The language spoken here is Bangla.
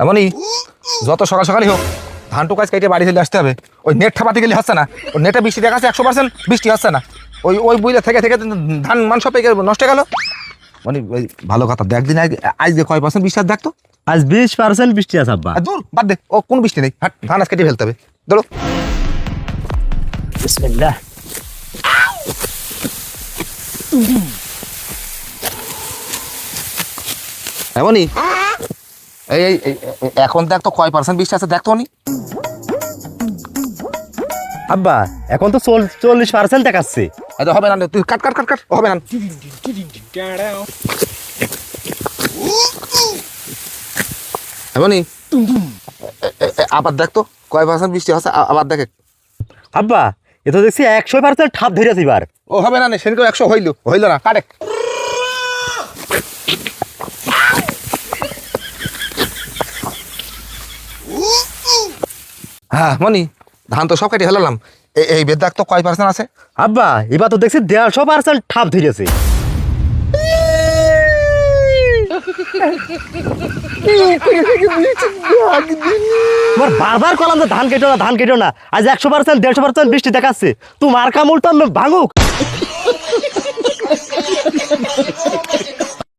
এমনই যত সকাল সকালই হোক ধান টুকাজ কেটে বাড়ি চলে আসতে হবে। ওই নেট ঠাপাতে গেলে হচ্ছে না, ওই নেটে বৃষ্টি দেখাচ্ছে 100% বৃষ্টি হচ্ছে না, ওই ওই বুঝলে থেকে থেকে ধান মান সব নষ্ট গেল। মানে ওই ভালো কথা দেখ দিন আজ যে কয় পার্সেন্ট বৃষ্টি দেখতো। আজ 20% বৃষ্টি আছে আব্বা। দূর বাদ দে, ও কোন বৃষ্টি নেই, হাট ধান আজ কেটে ফেলতে হবে। ধরো বিসমিল্লাহ। এমনই এই এই এই- এখন দেখ তো কয় পার্সেন্ট বৃষ্টি আছে দেখতো নি। আব্বা এখন তো 40% দেখাচ্ছে। এটা হবে না, তুই কাট কাট কাট কাট, হবে না। এমনই আবার দেখ তো কয় পার্সেন্ট বৃষ্টি আছে, আবার দেখে। আব্বা এ তো দেখছি 100% ঠাপ ধরেছে এবার। ও হবে না, সেদিকে 100 হইল না, কাটে। হ্যাঁ মনি, ধান তো সব কেটে ফেলালাম, এই বেদ দেখ তো কয় পার্সেন্ট আছে। আব্বা এবার তো দেখছি 150% ঠাপ ধরেছে। তোমার বারবার কলাম তো ধান কেটো না ধান কেটো না, আজ 100% 150% বৃষ্টি দেখাচ্ছে। তোমার কামড় তো ভাঙুক।